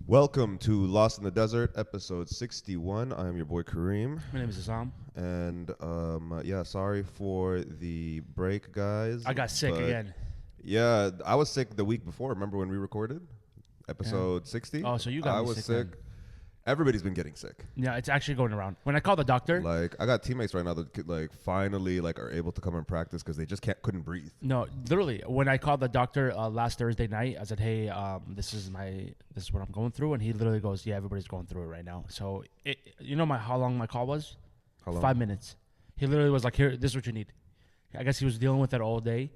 Welcome to Lost in the Desert, episode 61. I am your boy Kareem. My name is Azam. And sorry for the break, guys. I got sick again. Yeah, I was sick the week before. Remember when we recorded episode 60? Oh, so you got I me was sick sick. then. Everybody's been getting sick. Yeah, it's actually going around. When I called the doctor, Like, I got teammates right now that finally are able to come and practice because they just couldn't breathe. no, literally, when I called the doctor last Thursday night, I said, "Hey, this is what I'm going through," and he literally goes, "Yeah, everybody's going through it right now." So, how long my call was? How long? 5 minutes. He literally was like, "Here, this is what you need." I guess he was dealing with it all day.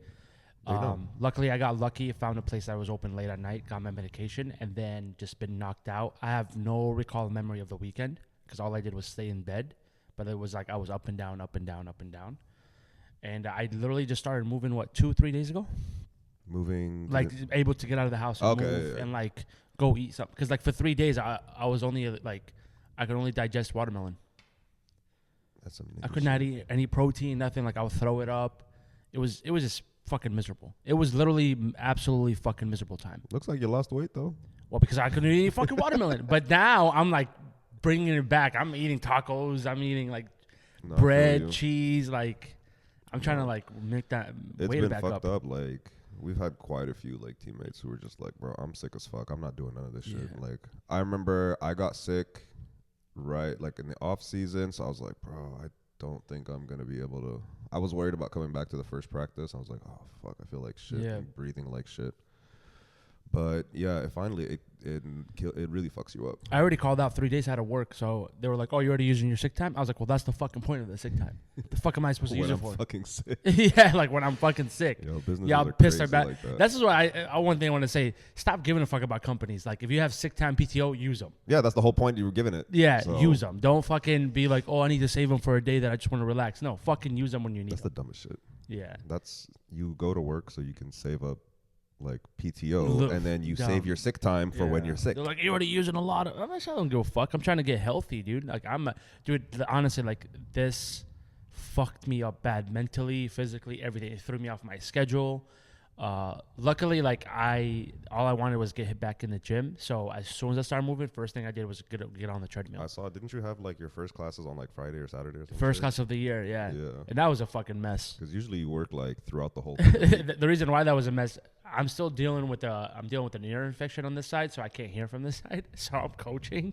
Luckily, I got lucky. Found a place that was open late at night, got my medication, and then just been knocked out. I have no recall memory of the weekend because all I did was stay in bed. But it was like I was up and down, up and down, up and down. And I literally just started moving, 2-3 days ago? Moving. Like, able to get out of the house and move yeah. and, go eat something. Because, for 3 days, I was only, I could only digest watermelon. That's some I nigga could not shit. eat any protein, nothing. I would throw it up. It was just fucking miserable. It was literally absolutely fucking miserable time. Looks like you lost weight, though. Well, because I couldn't eat any fucking watermelon. But now I'm bringing it back. I'm eating tacos. I'm eating No, I feel bread, you. cheese. I'm trying to make that It's weight been back fucked up. up. We've had quite a few teammates who were just like, bro, I'm sick as fuck. I'm not doing none of this shit. Yeah. I remember I got sick right in the off season, so I was like, bro, I don't think I'm gonna be able to. I was worried about coming back to the first practice. I was like, oh fuck, I feel like shit. Yeah. I'm breathing like shit. But yeah, it really fucks you up. I already called out 3 days out of work, so they were like, "Oh, you're already using your sick time." I was like, "Well, that's the fucking point of the sick time. What the fuck am I supposed to use When it I'm for?" fucking sick. Yeah, when I'm fucking sick. Yo, businesses Yeah, are I'm pissed crazy about. like that. That's just why one thing I want to say: stop giving a fuck about companies. If you have sick time PTO, use them. Yeah, that's the whole point you were giving it. Yeah, So, use them. Don't fucking be like, "Oh, I need to save them for a day that I just want to relax." No, fucking use them when you need That's them. the dumbest shit. Yeah. You go to work so you can save up PTO, Look, and then you dumb. save your sick time for when Yeah. you're sick. They're like, "You're already using a lot of." I don't give a fuck. I'm trying to get healthy, dude. Honestly, this fucked me up bad mentally, physically, everything. It threw me off my schedule. Luckily, all I wanted was get back in the gym. So as soon as I started moving, first thing I did was get on the treadmill. I saw. Didn't you have your first classes on Friday or Saturday or something? First class of the year, yeah. Yeah. And that was a fucking mess. Because usually you work throughout the whole. The reason why that was a mess, I'm still dealing with an ear infection on this side, so I can't hear from this side. So I'm coaching,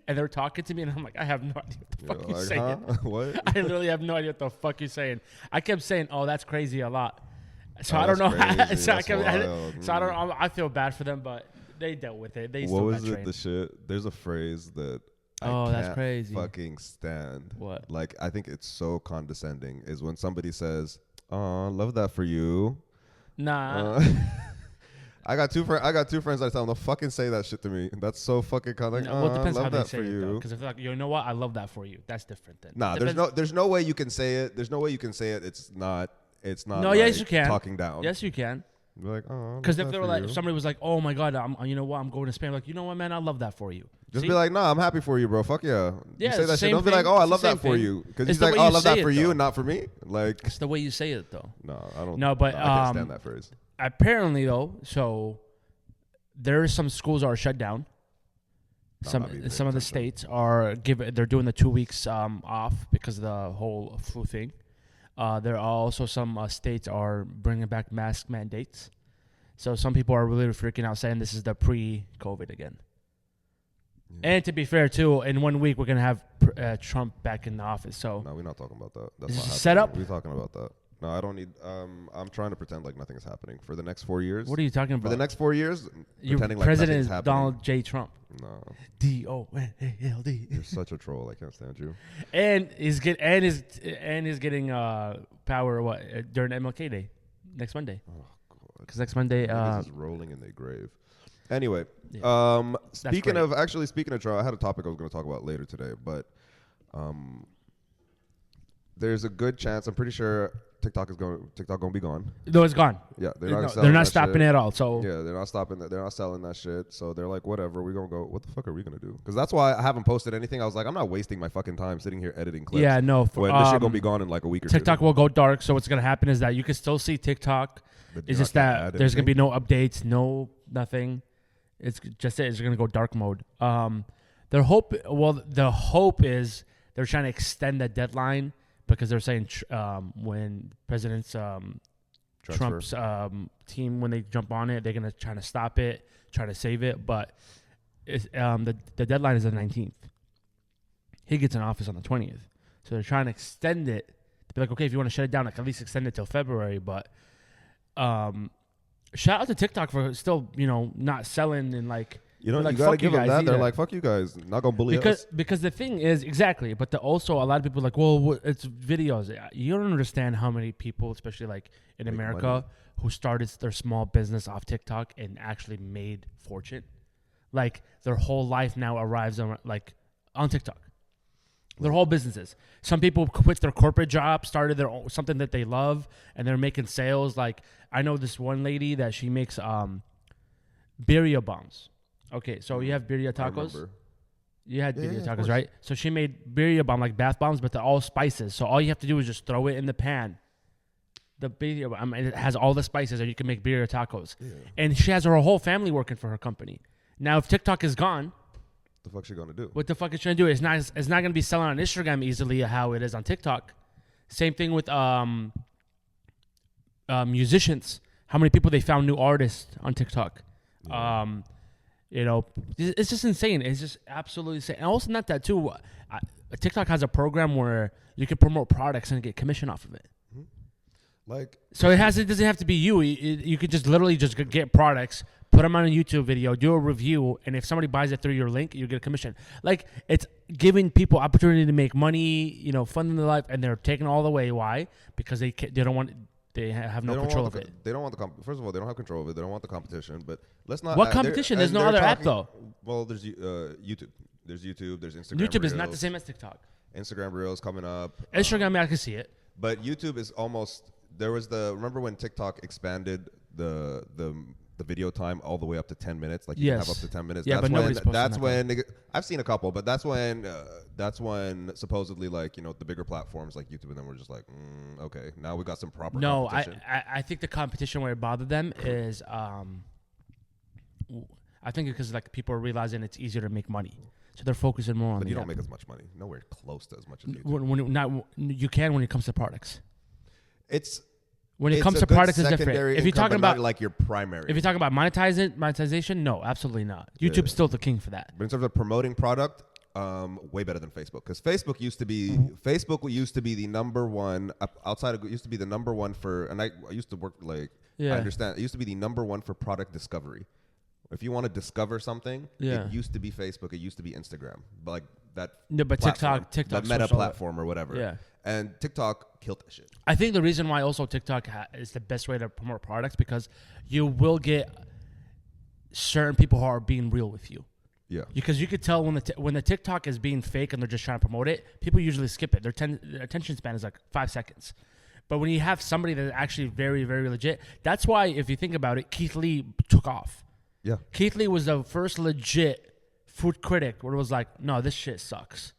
and they're talking to me, and I'm like, I have no idea what the fuck you're saying. Huh? What? I literally have no idea what the fuck you're saying. I kept saying, "Oh, that's crazy" a lot. So Oh, I don't know. that's crazy. So That's wild. I don't know. I feel bad for them, but they dealt with it. They What still was got it? trained. The shit. There's a phrase that Oh, I that's can't crazy. fucking stand. What? I think it's so condescending. Is when somebody says, "Oh, love that for you." Nah. I got two friends that tell them to fucking say that shit to me. That's so fucking kind of Well, it depends love how they that say for it, you. Because if you know what, I love that for you. That's different then. Nah, there's no way you can say it. There's no way you can say it. It's not. No, yes, you can. Talking down. Yes, you can. Be like, oh. Because if love they that were for if you. somebody was like, "Oh my god, you know what, I'm going to Spain," like, you know what, man, I love that for you. Just See? be like, nah, I'm happy for you, bro. Fuck yeah. Yeah, You say it's the that shit. same Don't be like, thing. oh, I It's the love that same for thing. you. Because It's he's the like, way oh, I you love say that it, for you though. and not for me. It's the way you say it, though. No, I don't. No, but, I can't stand that phrase. Apparently, though, so there are some schools are shut down. I'm not being Some of the attention. states they're doing the 2 weeks off because of the whole flu thing. There are also some states are bringing back mask mandates. So some people are really freaking out, saying this is the pre-COVID again. Yeah. And to be fair, too, in 1 week we're gonna have Trump back in the office. So No, we're not talking about that. That's Is not this happening. set up? We're talking about that. No, I don't need. I'm trying to pretend like nothing is happening for the next 4 years. what are you talking For about? the next 4 years, Your pretending like president nothing's is happening. Donald J. Trump. No, DONALD. you're such a troll. I can't stand you. And he's getting power during MLK Day next Monday. Oh god. Because next Monday, Niggas is rolling in their grave. Anyway, Yeah. speaking great. of troll, I had a topic I was going to talk about later today, but there's a good chance. I'm pretty sure TikTok going to be gone. no, it's gone. Yeah, They're not stopping it at all. So Yeah, they're not stopping that. They're not selling that shit. So they're like, whatever. We're gonna go. What the fuck are we gonna do? Because that's why I haven't posted anything. I was like, I'm not wasting my fucking time sitting here editing clips. yeah, no. When this shit gonna be gone in like a week or TikTok two. will go dark. So what's gonna happen is that you can still see TikTok. But It's you're just not gonna that add there's gonna be anything? no updates, no nothing. It's just it's going to go dark mode. The hope is they're trying to extend the deadline because they're saying when President Trump's team, when they jump on it, they're going to try to stop it, try to save it. But the deadline is the 19th. He gets in office on the 20th. So they're trying to extend it. To be like, okay, if you want to shut it down, like at least extend it till February. But shout out to TikTok for still, not selling and like. You gotta give them that. Either. They're like, fuck you guys, not gonna bully us. Because the thing is, exactly, but also a lot of people are like, well, it's videos. You don't understand how many people, especially like in America, money. Who started their small business off TikTok and actually made fortune. Like their whole life now arrives on TikTok. Their whole businesses. Some people quit their corporate job, started their own, something that they love, and they're making sales. Like I know this one lady that she makes birria bombs. Okay, so you have birria tacos. You had birria tacos, right? So she made birria bomb like bath bombs, but they're all spices. So all you have to do is just throw it in the pan. The birria, it has all the spices, and you can make birria tacos. Yeah. And she has her whole family working for her company. Now, if TikTok is gone, the fuck's she gonna do? What the fuck is she gonna do? It's not gonna be selling on Instagram easily how it is on TikTok. Same thing with musicians. How many people they found new artists on TikTok? Yeah. It's just insane. It's just absolutely insane. And also not that too. TikTok has a program where you can promote products and get commission off of it. So it doesn't have to be you. You could just literally just get products, put them on a YouTube video, do a review, and if somebody buys it through your link, you get a commission. Like it's giving people opportunity to make money, funding their life, and they're taking all the way. Why? Because they don't want. They have no control of it. They don't want first of all, they don't have control of it. They don't want the competition. But let's not. What competition? There's no other app though. Well, there's YouTube. There's YouTube. There's Instagram. YouTube Reels. Is not the same as TikTok. Instagram Reels coming up. Instagram, I can see it. But YouTube is almost. There was remember when TikTok expanded the video time all the way up to 10 minutes? Like you can have up to 10 minutes. Yeah, that's when I've seen a couple, but that's when supposedly the bigger platforms like YouTube and then we're just like, okay, now we got some proper competition. I think the competition where it bothered them is I think because people are realizing it's easier to make money. So they're focusing more on But you don't make as much money. Nowhere close to as much as YouTube. You can when it comes to products. When it comes to products, it's different. If you're talking about like your primary, if you're talking about monetization, no, absolutely not. YouTube's still the king for that. But in terms of promoting product, way better than Facebook because Facebook used to be the number one outside of used to be the number one for, and I used to work I understand it used to be the number one for product discovery. If you want to discover something, it used to be Facebook, it used to be Instagram, but TikTok, the Meta platform or whatever. Yeah. And TikTok killed that shit. I think the reason why also TikTok is the best way to promote products because you will get certain people who are being real with you. Yeah. Because you could tell when the TikTok is being fake and they're just trying to promote it, people usually skip it. Their attention span is like 5 seconds. But when you have somebody that's actually very, very legit, that's why if you think about it, Keith Lee took off. Yeah. Keith Lee was the first legit food critic where it was like, no, this shit sucks.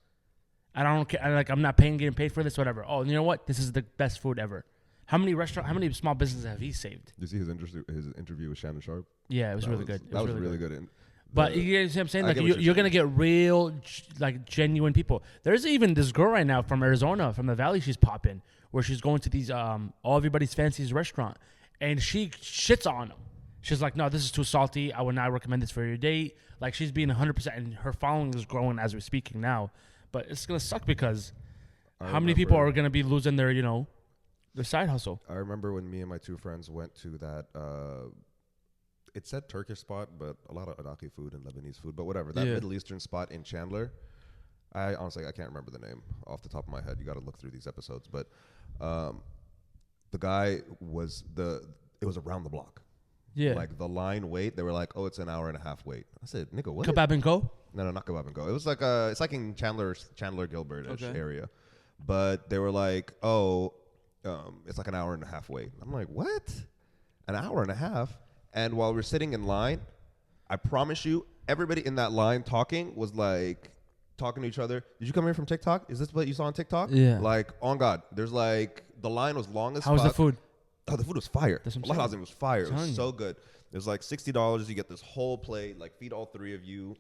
I don't care. I'm not getting paid for this, whatever. Oh, you know what? This is the best food ever. How many small businesses have he saved? Did you see his interview with Shannon Sharp? Yeah, it was really good. That was really good. But you know what I'm saying? Like you're gonna get real, genuine people. There's even this girl right now from Arizona, from the Valley. She's popping where she's going to these all everybody's fanciest restaurant, and she shits on them. She's like, no, this is too salty. I would not recommend this for your date. Like she's being 100%, and her following is growing as we're speaking now. But it's gonna suck because how many people are gonna be losing their their side hustle? I remember when me and my two friends went to that. It said Turkish spot, but a lot of Iraqi food and Lebanese food, but whatever. That Middle Eastern spot in Chandler. I honestly can't remember the name off the top of my head. You got to look through these episodes, but the guy was it was around the block. Yeah. Like the line wait, they were like, oh, it's an hour and a half wait. I said, nigga, what? Kebab and Go? No, not Kebab and Go. It was like it's like in Chandler Gilbert-ish area. But they were like, oh, it's like an hour and a half wait. I'm like, what? An hour and a half? And while we're sitting in line, I promise you, everybody in that line was like talking to each other. Did you come here from TikTok? Is this what you saw on TikTok? Yeah. Like, on God. There's like, the line was long as fuck. How was the food? Oh, the food was fire. Allah Azim was fire. It was so good. It was like $60. You get this whole plate, like feed all three of you.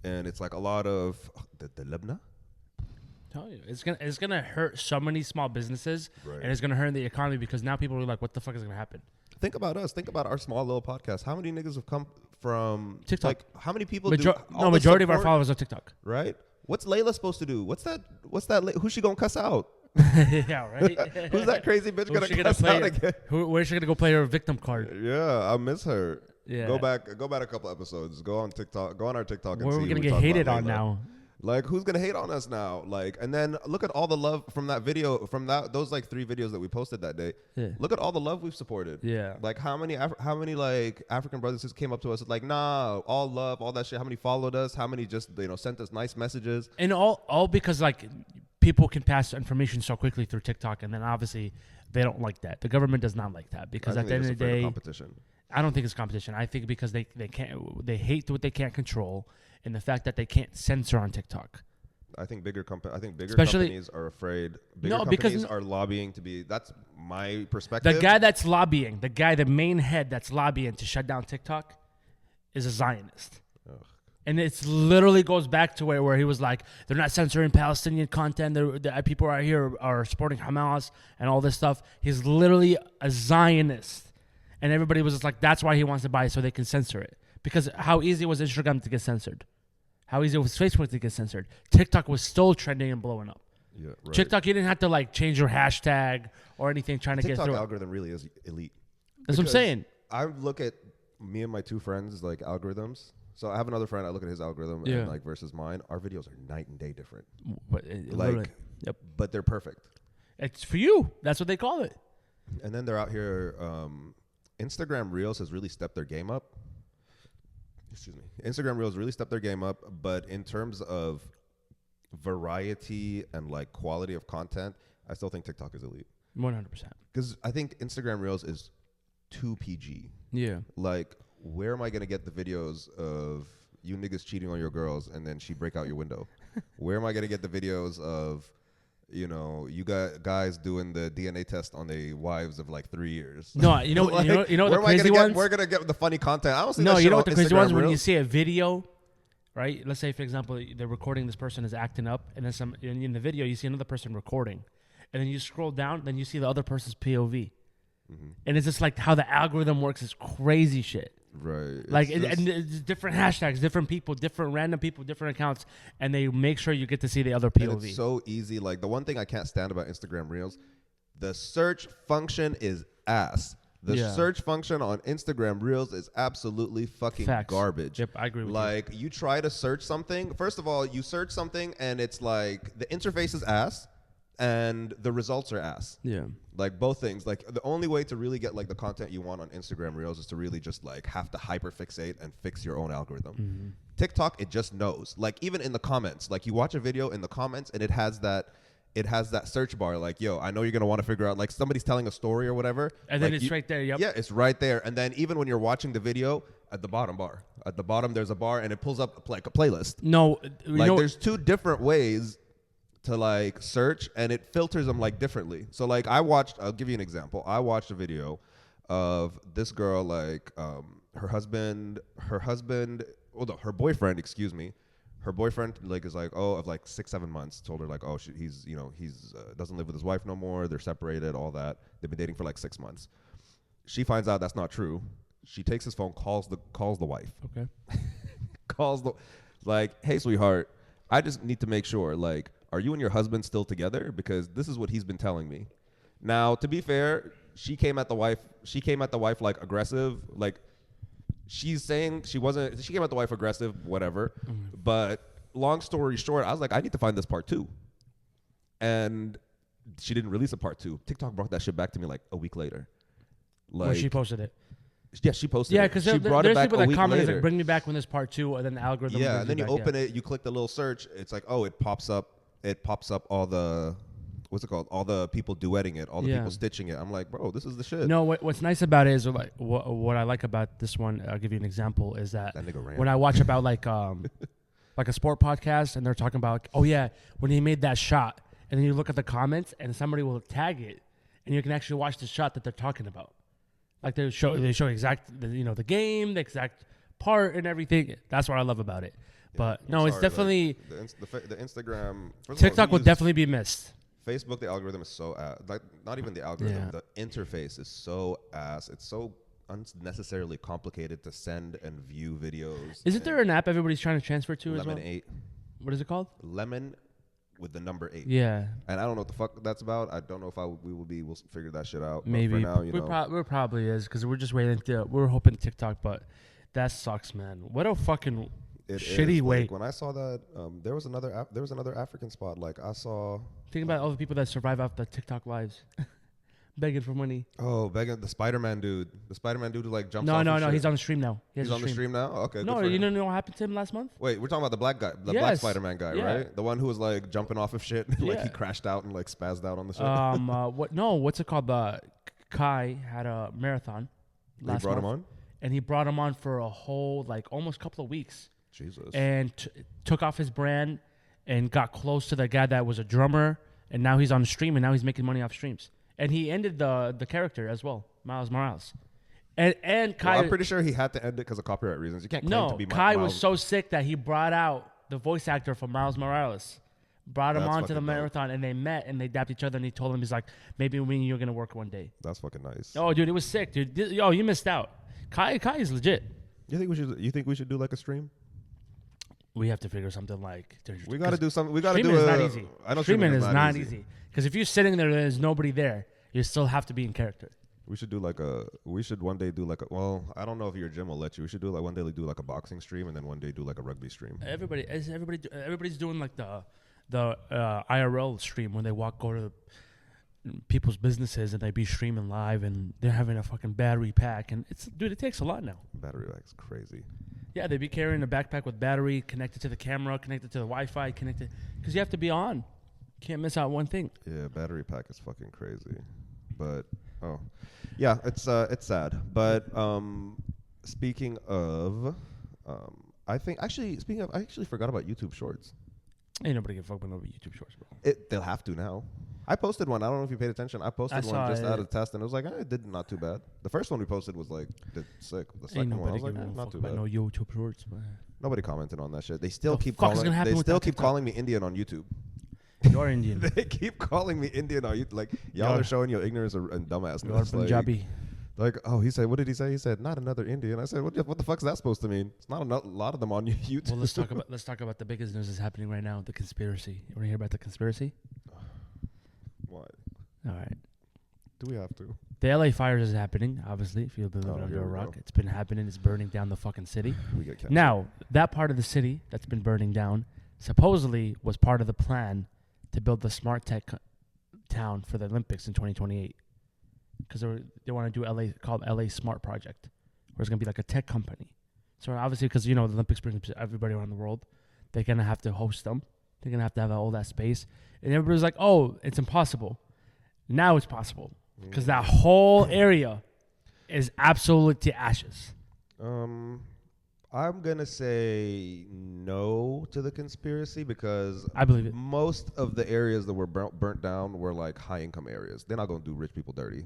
And it's like a lot of the labna. Tell you, it's gonna hurt so many small businesses, and it's gonna hurt the economy because now people are like, "What the fuck is gonna happen?" Think about us. Think about our small little podcast. How many niggas have come from TikTok? Like, how many people majority of our followers are TikTok. Right? What's Layla supposed to do? What's that? Who's she gonna cuss out? Yeah, right. Who's that crazy bitch gonna cuss out again? Where's she gonna go play her victim card? Yeah, I miss her. Yeah. Go back a couple episodes. Go on TikTok. Go on our TikTok. And where are see we gonna get hated on now? Like, who's gonna hate on us now? Like, and then look at all the love from that video, those like 3 videos that we posted that day. Yeah. Look at all the love we've supported. Yeah. Like, how many like African brothers just came up to us like, nah, all love, all that shit. How many followed us? How many just sent us nice messages? And all because like people can pass information so quickly through TikTok, and then obviously they don't like that. The government does not like that because at the end of the day, competition. I don't think it's competition. I think because they hate what they can't control, and the fact that they can't censor on TikTok. I think bigger companies are afraid. Companies are lobbying to be. That's my perspective. The guy that's lobbying, the main head that's lobbying to shut down TikTok, is a Zionist. Ugh. And it's literally goes back to where he was like, they're not censoring Palestinian content. The people out here are supporting Hamas and all this stuff. He's literally a Zionist. And everybody was just like, that's why he wants to buy it so they can censor it. Because how easy was Instagram to get censored? How easy was Facebook to get censored? TikTok was still trending and blowing up. Yeah, right. TikTok, you didn't have to like change your hashtag or anything trying to get through. TikTok algorithm really is elite. That's what I'm saying. I look at me and my 2 friends like algorithms. So I have another friend. I look at his algorithm and like versus mine. Our videos are night and day different. But they're perfect. It's for you. That's what they call it. And then they're out here. Instagram Reels has really stepped their game up. Excuse me. Instagram Reels really stepped their game up, but in terms of variety and like quality of content, I still think TikTok is elite. 100%. Because I think Instagram Reels is too PG. Yeah. Like, where am I gonna get the videos of you niggas cheating on your girls and then she break out your window? Where am I gonna get the videos of, you got guys doing the DNA test on the wives of like 3 years? No, you know, like, you know the crazy ones. We're gonna get the funny content. I don't see. No, that you know shit what the crazy ones when you see a video, right? Let's say, for example, they're recording this person is acting up, and then in the video you see another person recording, and then you scroll down, then you see the other person's POV, and it's just like how the algorithm works is crazy shit. Right. Like, and it's different hashtags, different people, different random people, different accounts, and they make sure you get to see the other POV. And it's so easy. Like, the one thing I can't stand about Instagram Reels, the search function is ass. The search function on Instagram Reels is absolutely fucking garbage. Yep, I agree with you. Like, you try to search something. First of all, you search something, and it's like the interface is ass, and the results are ass. Yeah. Like, both things. Like, the only way to really get like the content you want on Instagram Reels is to really just like have to hyperfixate and fix your own algorithm. TikTok, it just knows. Like, even in the comments, like you watch a video in the comments and it has that search bar. Like, yo, I know you're gonna want to figure out, like, somebody's telling a story or whatever, and then it's right there. Yep. Yeah, it's right there. And then even when you're watching the video, at the bottom there's a bar and it pulls up like a playlist. No, like, there's 2 different ways to like search, and it filters them like differently. So like, I'll give you an example. I watched a video of this girl, like her boyfriend like is like, of like 6-7 months, told her like, he's doesn't live with his wife no more, they're separated, all that. They've been dating for like 6 months. She finds out that's not true. She takes his phone, calls the wife. Okay. Like, hey sweetheart, I just need to make sure, like, are you and your husband still together? Because this is what he's been telling me. Now, to be fair, she came at the wife like aggressive. Like, she's saying she came at the wife aggressive, whatever. But long story short, I was like, I need to find this part 2. And she didn't release a part 2. TikTok brought that shit back to me like a week later. Like, when she posted it. Yeah, she posted it. Yeah, because there's people that comment like, bring me back when there's part 2, and then the algorithm. Yeah, and then you open it, you click the little search. It's like, it pops up. It pops up all the, what's it called? All the people duetting it, all the people stitching it. I'm like, bro, this is the shit. No, what's nice about it is like what I like about this one. I'll give you an example. Is that when I watch about like a sport podcast and they're talking about, when he made that shot, and then you look at the comments and somebody will tag it, and you can actually watch the shot that they're talking about. Like they show the game, the exact part and everything. That's what I love about it. But no, it's definitely the Instagram. TikTok will definitely be missed. Facebook, the algorithm is so like not even the algorithm. The interface is so ass. It's so unnecessarily complicated to send and view videos. Isn't there an app everybody's trying to transfer to as well? Lemon 8. What is it called? Lemon with the number 8. Yeah. And I don't know what the fuck that's about. I don't know if we'll figure that shit out. Maybe. But for now, we probably is because we're just waiting we're hoping TikTok, but that sucks, man. What a fucking shitty way. Like when I saw that, there was another African spot. Like I saw. Think about all the people that survive off the TikTok lives. Begging for money. Oh, begging the Spider-Man dude. The Spider-Man dude who like jumps off. No. Shit. He's on the stream now. He's on the stream now? Okay. No, you don't know what happened to him last month? Wait, we're talking about the black guy, black Spider-Man guy, right? The one who was like jumping off of shit. Like he crashed out and like spazzed out on the shit. What's it called? Kai had a marathon last month. He brought him on? And he brought him on for a whole, like, almost couple of weeks. Jesus. And took off his brand and got close to the guy that was a drummer. And now he's on the stream, and now he's making money off streams. And he ended the character as well, Miles Morales. And Kai... Well, I'm pretty sure he had to end it because of copyright reasons. You can't claim to be Kai Miles. was so sick that he brought out the voice actor for Miles Morales. Brought him on to the marathon, and they met, and they dapped each other, and he told him, he's like, maybe me and you are going to work one day. That's fucking nice. Oh, dude, it was sick, dude. You missed out. Kai is legit. You think we should do like a stream? We have to figure something like... We got to do something. We got to do Streaming is not easy. I know streaming is not easy. Because if you're sitting there and there's nobody there, you still have to be in character. We should one day do like a... Well, I don't know if your gym will let you. We should do like one day do like a boxing stream and then one day do like a rugby stream. Everybody's doing like the IRL stream when they go to people's businesses and they be streaming live and they're having a fucking battery pack and it takes a lot now. Battery pack's crazy. Yeah, they be carrying a backpack with battery connected to the camera, connected to the Wi-Fi, connected because you have to be on. Can't miss out one thing. Yeah, battery pack is fucking crazy. But yeah, it's sad. But speaking of, I actually forgot about YouTube Shorts. Ain't nobody give a fuck about YouTube Shorts, bro. They'll have to now. I posted one. I don't know if you paid attention. I posted one just out of test, and it was like, it did not too bad. The first one we posted was like, did sick. The second one, I was like, not too bad. No YouTube Shorts, man. Nobody commented on that shit. They still keep calling me Indian on YouTube. You're Indian. They keep calling me Indian on YouTube. Like, y'all are showing your ignorance and dumbass. You're Punjabi. Like, he said, what did he say? He said, not another Indian. I said, what the fuck's that supposed to mean? It's not a lot of them on YouTube. Well, let's talk about the biggest news that's happening right now, the conspiracy. You want to hear about the conspiracy? What? All right. Do we have to? The LA fires is happening, obviously, if you've been living under a rock. It's been happening. It's burning down the fucking city. Now, that part of the city that's been burning down supposedly was part of the plan to build the smart tech town for the Olympics in 2028. Because they want to do called LA Smart Project, where it's going to be like a tech company. So obviously, because, the Olympics brings everybody around the world, they're going to have to host them. They're going to have all that space. And everybody's like, oh, it's impossible. Now it's possible. Because that whole area is absolutely to ashes. I'm going to say no to the conspiracy because I believe it. Most of the areas that were burnt down were like high-income areas. They're not going to do rich people dirty.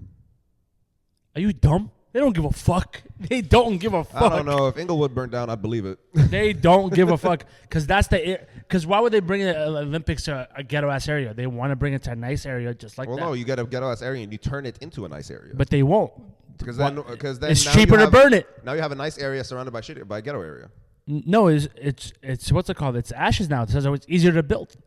Are you dumb? They don't give a fuck. They don't give a fuck. I don't know. If Inglewood burnt down, I'd believe it. They don't give a fuck. Because why would they bring the Olympics to a ghetto-ass area? They want to bring it to a nice area just like that. Well, no, you get a ghetto-ass area and you turn it into a nice area. But they won't. Because then it's cheaper to burn it. Now you have a nice area surrounded by a ghetto area. No, it's what's it called? It's ashes now. It says it's easier to build.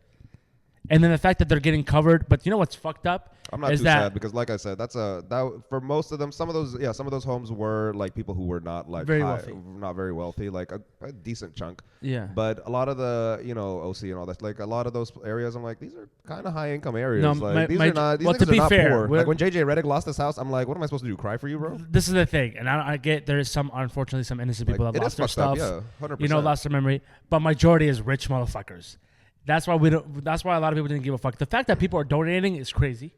And then the fact that they're getting covered, but you know what's fucked up? I'm not too sad because, like I said, that for most of them, some of those homes were like people who were not like not very wealthy, like a decent chunk. Yeah. But a lot of the OC and all that, like a lot of those areas, I'm like, these are kind of high income areas. No, like these are not. These to be not fair, poor. Like when JJ Redick lost his house, I'm like, what am I supposed to do? Cry for you, bro? This is the thing, and I get there is unfortunately some innocent people that lost their stuff. Yeah, 100%. Lost their memory, but majority is rich motherfuckers. That's why a lot of people didn't give a fuck. The fact that people are donating is crazy.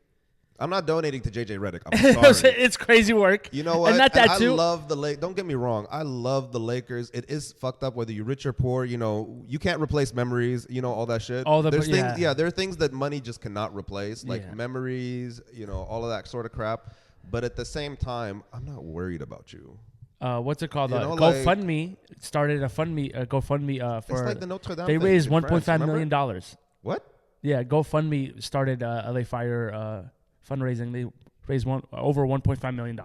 I'm not donating to JJ Redick. I'm sorry. It's crazy work. You know what? And not that too. I love the Lakers. Don't get me wrong. I love the Lakers. It is fucked up whether you're rich or poor. You know, you can't replace memories. You know, all that shit. There's things. Yeah, there are things that money just cannot replace, like memories. You know, all of that sort of crap. But at the same time, I'm not worried about you. What's it called? GoFundMe started a GoFundMe for. It's like the Notre Dame. They raised $1.5 million. What? Yeah, GoFundMe started LA Fire fundraising. They raised over $1.5 million.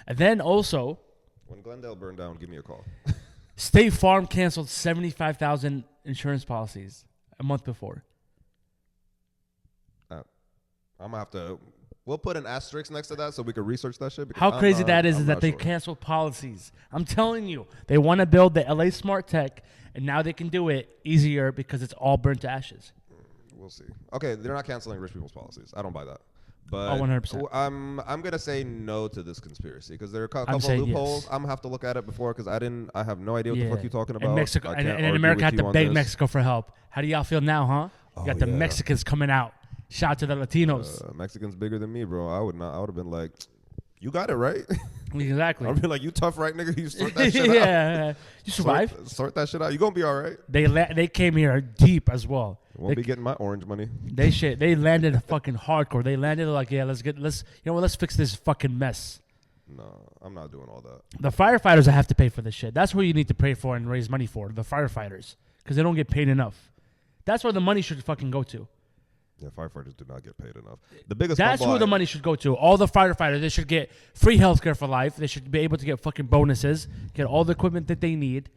And then also, when Glendale burned down, give me a call. State Farm canceled 75,000 insurance policies a month before. I'm gonna have to. We'll put an asterisk next to that so we can research that shit. How crazy that is that they canceled policies. I'm telling you, they want to build the LA Smart Tech, and now they can do it easier because it's all burnt to ashes. We'll see. Okay, they're not canceling rich people's policies. I don't buy that. But 100%. I'm gonna say no to this conspiracy because there are a couple of loopholes. Yes. I'm gonna have to look at it before because I have no idea what the fuck you're talking about. And Mexico and America had to beg Mexico for help. How do y'all feel now, huh? You got the Mexicans coming out. Shout out to the Latinos. Mexicans bigger than me, bro. I would have been like, you got it right. Exactly. I'd be like, you tough, right, nigga? You sort that shit out. Yeah. You survive. Sort that shit out. You gonna be all right. They came here deep as well. Won't be getting my orange money. They landed fucking hardcore. They landed like, let's fix this fucking mess. No, I'm not doing all that. The firefighters have to pay for this shit. That's what you need to pay for and raise money for. The firefighters, because they don't get paid enough. That's where the money should fucking go to. Yeah, firefighters do not get paid enough. The biggest. That's who the money should go to. All the firefighters, they should get free healthcare for life. They should be able to get fucking bonuses, get all the equipment that they need,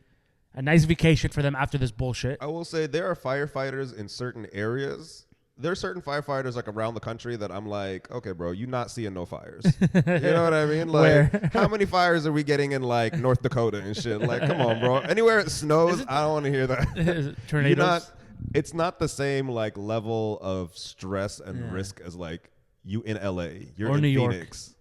a nice vacation for them after this bullshit. I will say there are firefighters in certain areas. There are certain firefighters like around the country that I'm like, okay, bro, you not seeing no fires. You know what I mean? Like, how many fires are we getting in like North Dakota and shit? Like, come on, bro. Anywhere it snows, I don't want to hear that. Tornadoes. It's not the same like level of stress and risk as like you in LA. You're or in New Phoenix. York.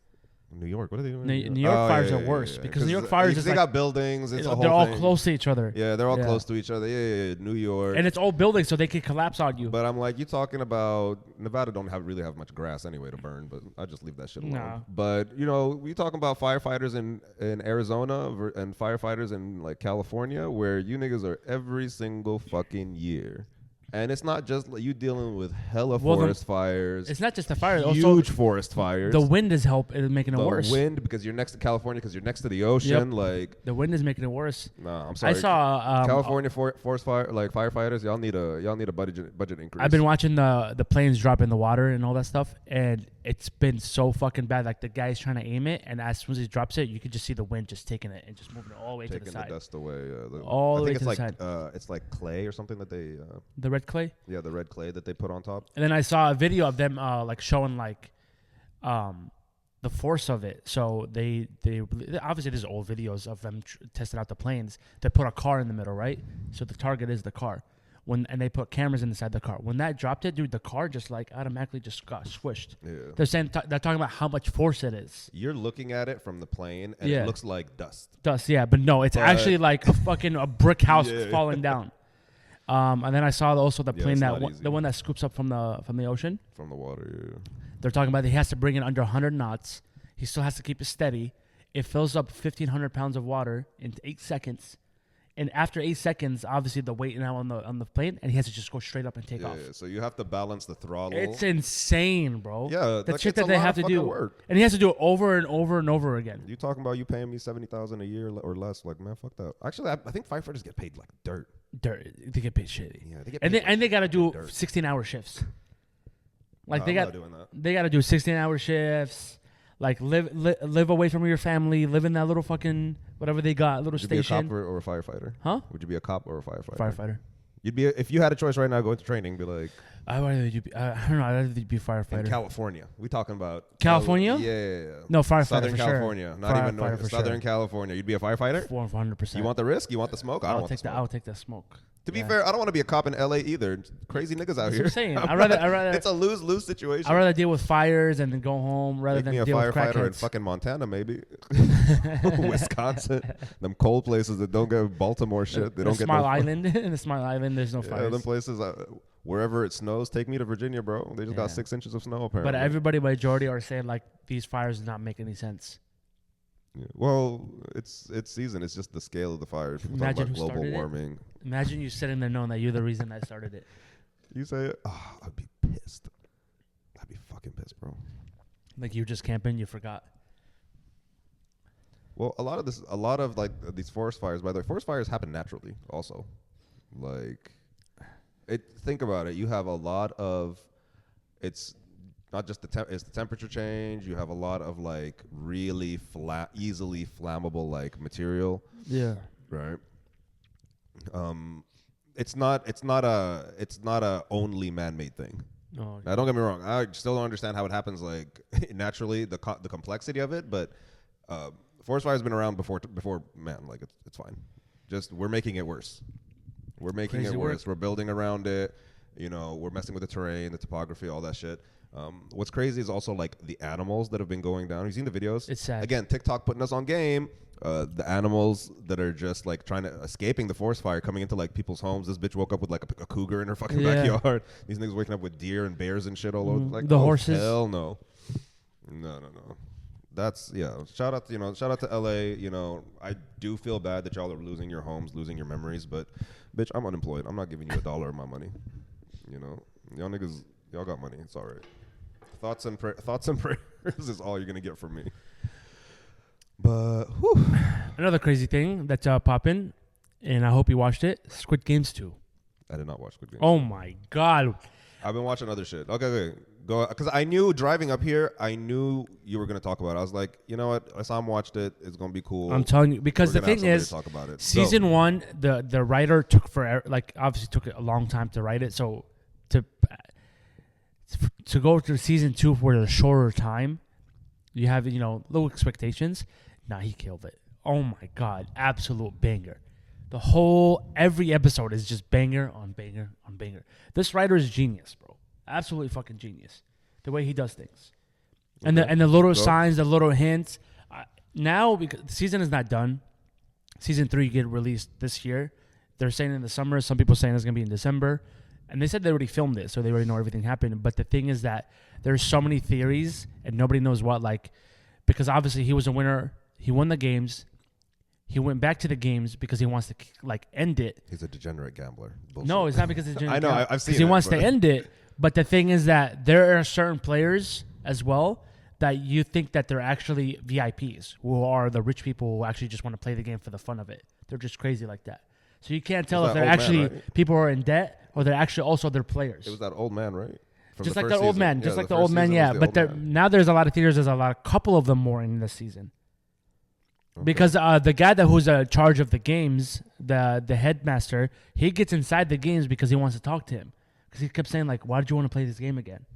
New York. What are they doing? New York fires are worse because New York fires is they got buildings. It's a whole they're all thing. close to each other. Yeah, they're all close to each other. Yeah, New York. And it's old buildings, so they could collapse on you. But I'm like, you talking about Nevada? Don't really have much grass anyway to burn. But I just leave that shit alone. Nah. But you know, we talking about firefighters in Arizona and firefighters in like California, where you niggas are every single fucking year. And it's not just like you dealing with hella forest fires. It's not just the fire. Huge also, forest fires. The wind is making it worse. The wind, because you're next to California, because you're next to the ocean. Like the wind is making it worse. Nah, I'm sorry. I saw California forest fire, like firefighters. Y'all need a budget increase. I've been watching the planes drop in the water and all that stuff, and it's been so fucking bad. Like the guy's trying to aim it, and as soon as he drops it, you could just see the wind just taking it and just moving it all the way to the side. Taking the dust away. All the way to the side. It's like clay or something that they. The red clay. Yeah, the red clay that they put on top. And then I saw a video of them like showing like the force of it. So they obviously there's old videos of them testing out the planes. They put a car in the middle, right? So the target is the car. And they put cameras inside the car. When that dropped it, dude, the car just like automatically just got squished. Yeah. They're talking about how much force it is. You're looking at it from the plane, and it looks like dust. Dust, yeah, but no, it's actually like a brick house falling down. And then I saw also the plane the one that scoops up from the ocean, from the water. Yeah. They're talking about he has to bring it under 100 knots. He still has to keep it steady. It fills up 1,500 pounds of water in 8 seconds. And after 8 seconds, obviously the weight now on the plane, and he has to just go straight up and take off. Yeah, so you have to balance the throttle. It's insane, bro. Yeah, that's shit that they have to do. Work. And he has to do it over and over and over again. You talking about you paying me $70,000 a year or less? Like, man, fuck that. Actually, I think firefighters get paid like dirt. They get paid shitty. Yeah, they get paid and they gotta do 16-hour shifts. Like I'm not doing that. They gotta do 16-hour shifts. Like live away from your family, live in that little fucking whatever they got, little station. Would you be a cop or a firefighter? Huh? Would you be a cop or a firefighter? Firefighter. You'd be if you had a choice right now, go into training, be like. I don't know. I'd rather be a firefighter. In California, we talking about California? Yeah. No, firefighter. Southern for California, sure. not even North. Southern California. You'd be a firefighter. 400%. You want the risk? You want the smoke? I don't want the smoke. I'll take that smoke. To be fair, I don't want to be a cop in LA either. Crazy niggas out That's here. what I'm saying. I'd rather. It's a lose-lose situation. I'd rather deal with fires and then go home rather Make than me a deal with firefighter in crackheads. fucking Montana, maybe. Wisconsin. Them cold places that don't get Baltimore shit. They don't get Smile Island. In the Smile Island, there's no Yeah, fires. them places. Wherever it snows, take me to Virginia, bro. They just got 6 inches of snow apparently. But everybody, majority, are saying like these fires do not make any sense. Yeah. Well, it's season. It's just the scale of the fires. People talk Imagine about who global started it. warming. Imagine you sitting there knowing that you're the reason I started it. You say it? Oh, I'd be pissed. I'd be fucking pissed, bro. Like you were just camping, you forgot. Well, a lot of like these forest fires, by the way, forest fires happen naturally also. Like, think about it. You have a lot of, it's not just it's the temperature change. You have a lot of like really easily flammable like material. Yeah. Right. It's not a only man-made thing. No. Now, don't get me wrong. I still don't understand how it happens like naturally, the complexity of it. But forest fire has been around before man. Like it's fine. Just we're making it worse. We're making Crazy it worse. work. We're building around it. You know, we're messing with the terrain, the topography, all that shit. What's crazy is also like the animals that have been going down. Have you seen the videos? It's sad. Again, TikTok putting us on game. The animals that are just like escaping the forest fire, coming into like people's homes. This bitch woke up with like a cougar in her fucking backyard. These niggas waking up with deer and bears and shit all over. Like the horses. Hell no. No. That's Shout out to LA. You know, I do feel bad that y'all are losing your homes, losing your memories. But bitch, I'm unemployed. I'm not giving you $1 of my money. You know, y'all got money. It's all right. Thoughts and prayers is all you're gonna get from me. But Another crazy thing that's popping, and I hope you watched it. Squid Games 2. I did not watch Squid Games. Oh my god! I've been watching other shit. Okay, go. Because I knew driving up here, I knew you were gonna talk about it. I was like, you know what? Sam watched it. It's gonna be cool. I'm telling you, because the thing is, talk about it. season 1, the writer took forever. Like obviously took a long time to write it. So to go to season 2 for the shorter time, you have low expectations. Nah, he killed it. Oh my god, absolute banger. Every episode is just banger on banger on banger. This writer is genius, bro. Absolutely fucking genius. The way he does things. Okay. And the little signs, the little hints. Now, because the season is not done. Season 3 get released this year. They're saying in the summer. Some people saying it's going to be in December. And they said they already filmed it, so they already know everything happened. But the thing is that there's so many theories, and nobody knows what. Like, because obviously he was a winner. He won the games. He went back to the games because he wants to end it. He's a degenerate gambler. Bullshit. No, it's not because he's a degenerate I know. gambler. I've seen it. He wants to end it. But the thing is that there are certain players as well that you think that they're actually VIPs, who are the rich people who actually just want to play the game for the fun of it. They're just crazy like that. So you can't tell if they're actually people who are in debt or they're actually also their players. It was that old man, right? From just like the old man. Just like the old man, yeah. But now there's a lot of theaters. There's a couple of them more in this season. Okay. Because the guy who's in charge of the games, the headmaster, he gets inside the games because he wants to talk to him. Because he kept saying, like, why did you want to play this game again?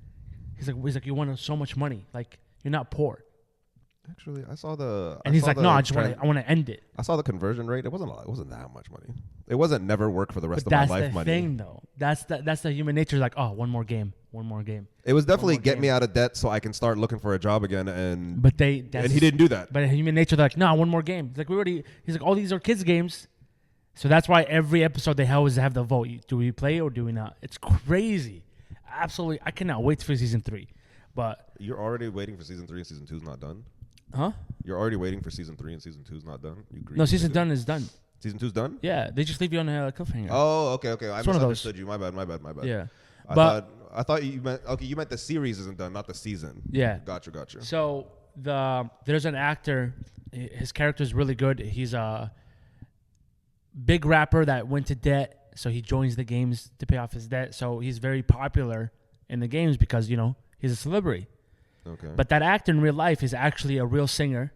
He's like, you want so much money. Like, you're not poor. Actually, I saw the. And he's like, no, I want to end it. I saw the conversion rate. It wasn't that much money. It wasn't never work for the rest of my life money. That's the thing, though. That's the human nature. Like, oh, one more game. It was definitely get me out of debt so I can start looking for a job again. And he didn't do that. But human nature, they're like, no, one more game. It's like he's like, all these are kids games. So that's why every episode they always have the vote. Do we play or do we not? It's crazy. Absolutely. I cannot wait for season 3. But you're already waiting for season 3 and season 2's not done? Huh? You're already waiting for season 3 and season 2's not done? No, season done is done. Season 2's done? Yeah, they just leave you on a cliffhanger. Oh, okay. I misunderstood you. My bad. Yeah. I thought you meant the series isn't done, not the season. Yeah. Gotcha. So there's an actor, his character is really good. He's a big rapper that went to debt, so he joins the games to pay off his debt. So he's very popular in the games because, he's a celebrity. Okay. But that actor in real life is actually a real singer